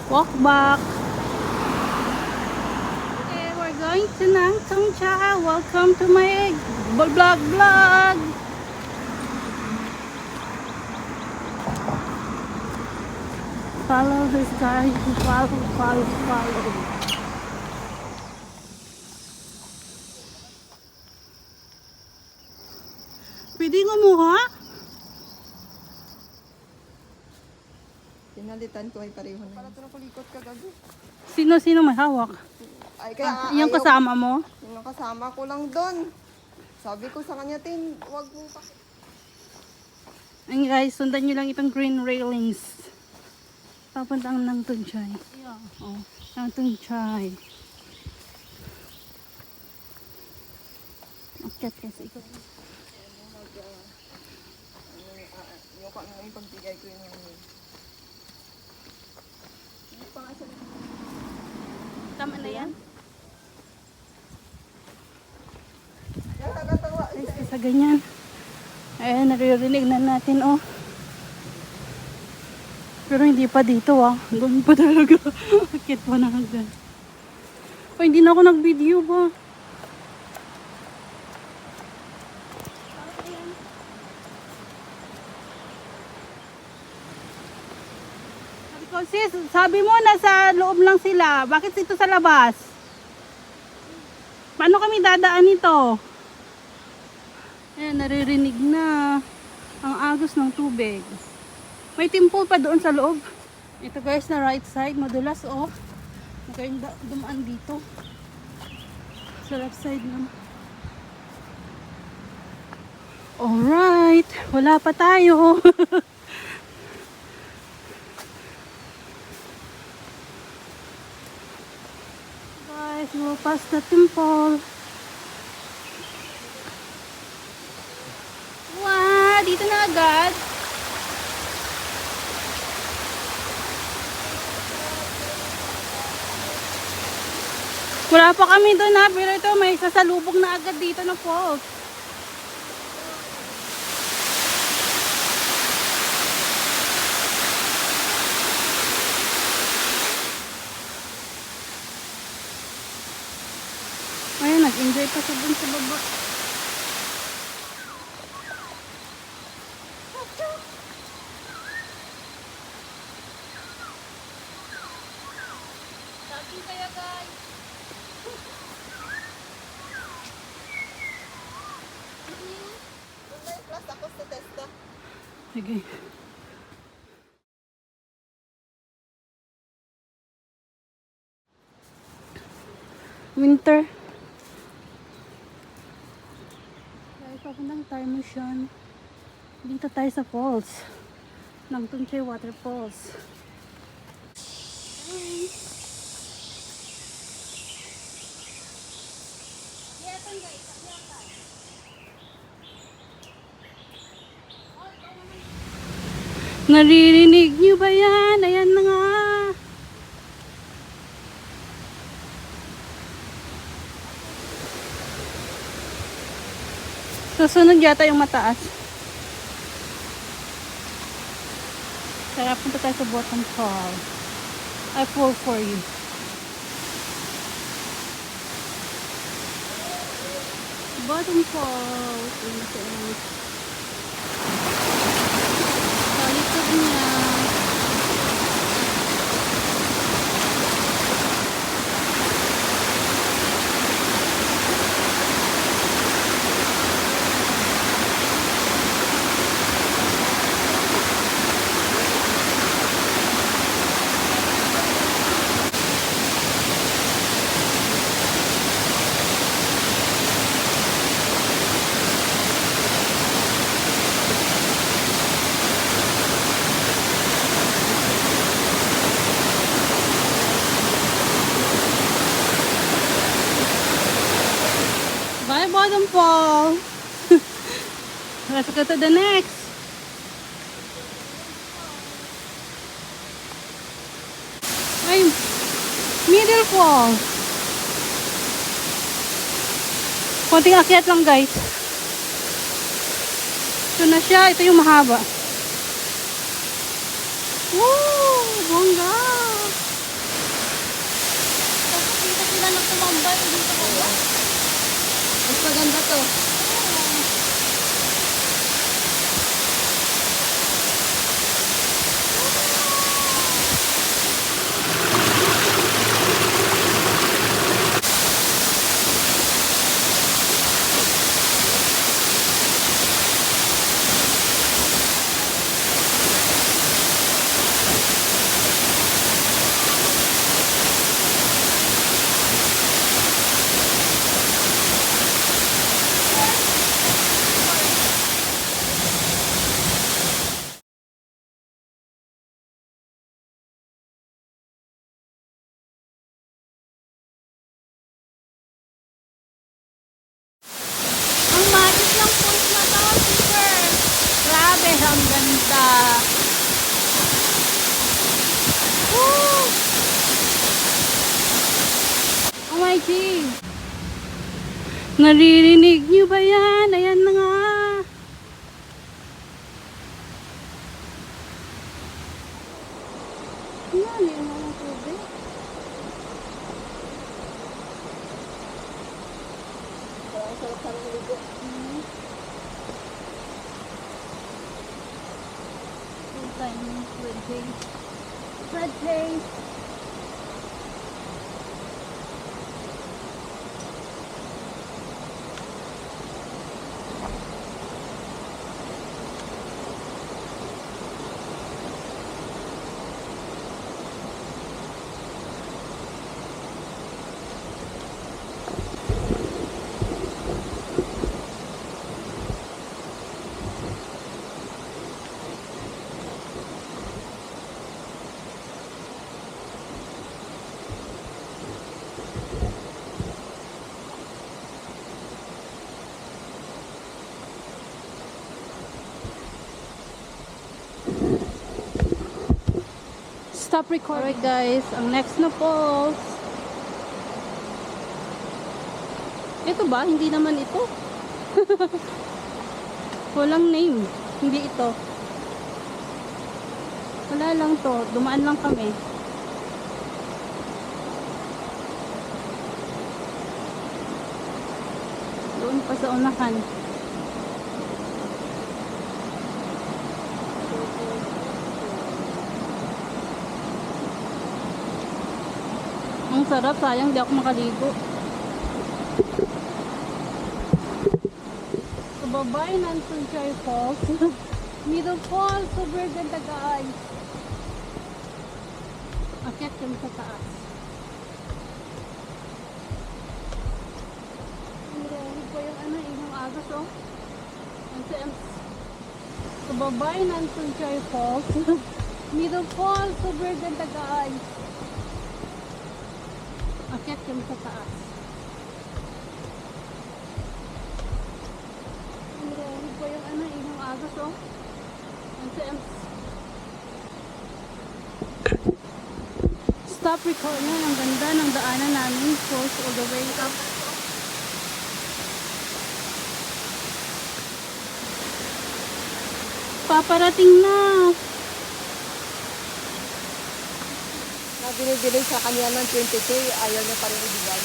Walk back. Okay, we're going to Nang Tong Cha. Welcome to my vlog. Follow this guy. Follow. Pwede kumuha? Pinalitan ko ay pareho na. Para ito nakulikot ka gabi. Sino may hawak? Ay, kaya Yung kasama mo? Yung kasama ko lang doon. Sabi ko sa kanya, Tin, wag mo pa. Ayun guys, sundan nyo lang itong green railings. Papuntang Nang Tong Chai. Yeah. Oh, Nang Tong Chai. Akyat kasi. Yung kung ano yung pagbigay ko yun. Tama na yan? Guys, sa ganyan. Ayan, naririnig na natin, oh. Pero hindi pa dito, ah. Doon pa talaga. Akit pa na hagdan. Oh, hindi na ako nag-video ba? Sis, sabi mo nasa loob lang sila. Bakit dito sa labas? Paano kami dadaan nito? Ayan, naririnig na ang agos ng tubig. May timple pa doon sa loob. Ito guys, na right side, madulas oh. Magkain dumaan dito. Sa left side naman. Alright, wala pa tayo. Guys, we'll pass the temple. Wow, dito na agad. Wala pa kami doon ha, pero ito may sasalubog na agad dito na falls. Ayun, nag-enjoy pa siya dun sa baba. Talking kayo guys. Plus ako sa testa. Sige. Winter. Guys, papuntang tayo mission. Dito tayo sa falls. Nang Tong Chai Waterfalls. Naririnig niyo ba yan? Ayan na nga. Susunod yata yung mataas. Tara, punta tayo sa bottom fall. I fall for you. Bottom fall. Likod niya. Bye, bottom fall. Let's go to the next. Ay, middle fall. Konting akyat lang guys. Ito na siya. Ito yung mahaba. Woo! Bongga! dito. Ang magic ng falls na to, super. Grabe, ang ganda. Woo! Oh my G. Naririnig niyo ba yan? Ayan na nga. Yan, yung mga tubig. Full time with James. Fred James. Stop recording. Alright guys, ang next na falls. Ito ba? Hindi naman ito. Walang name. Hindi ito. Wala lang to. Dumaan lang kami. Doon pa sa unahan. Ang sarap, sayang di ako makaligo. Sa babay ng Sunshine Falls. Middle Falls, super ganda guys. Akyat kami sa taas. Ang grabe po yung ano, yung agos oh. Sa babay ng Sunshine Falls. Middle Falls, super ganda guys. Akyat kami sa taas. Ang grabe po yung ano, yung agos oh. Stop recording. Ang ganda ng daanan namin. Falls all the way up. Paparating na. Binibili sa kanya ng 20K, ayaw niya pa rin ibigay.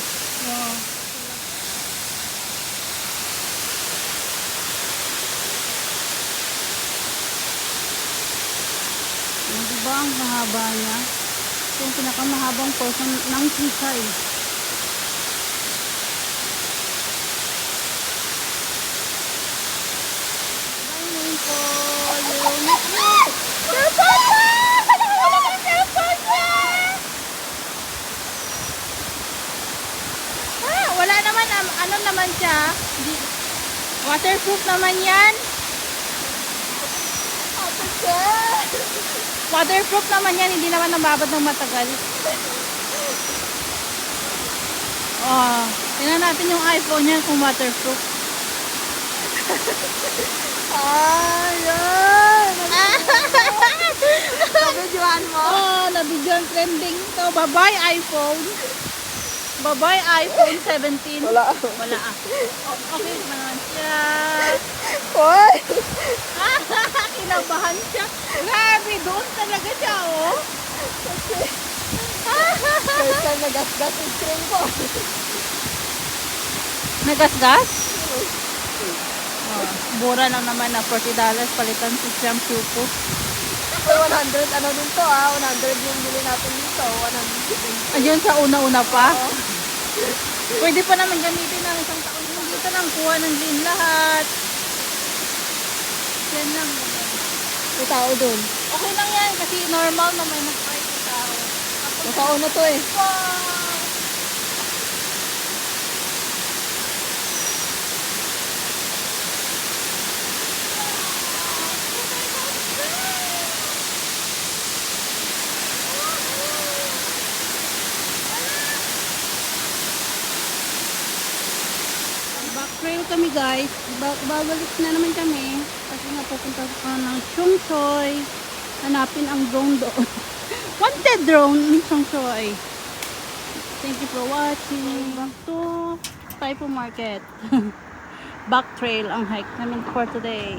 Wow. Diba ang mahaba niya? Ito yung pinakamahabang falls ng Kisay. Ayun po, wala naman, ano naman siya? Waterproof naman yan. Waterproof naman yan, hindi naman nababad ng matagal. Oh, tingnan natin yung iPhone niya kung waterproof. Ayan! Nabidyoan mo? Oh, nabigyan trending to. Bye-bye iPhone. Bye-bye iPhone 17. Wala. Wala ah. Okay pa naman siya. Hoy! Kinabahan siya. Grabe, doon talaga siya oh. First time nagasgas yung screen ko. Nagasgas? Mura lang naman na $40 palitan sa shampoo po. For 100, ano din to 100 yung bili natin dito. 150. Ayun sa una-una pa. Oo. Pwede pa naman gamitin ng isang taon. Dito lang kuha ng din lahat. Yan lang. May tao dun. Okay lang yan kasi normal na may nag-try sa tao. Matao na to eh. Wow! Back trail kami guys. Babalik na naman kami. Kasi nga pupunta ko ng Chong Choi. Hanapin ang drone doon. Wanted drone ni Chong Choi. Thank you for watching. Back to Taipo Market. Back trail ang hike namin for today.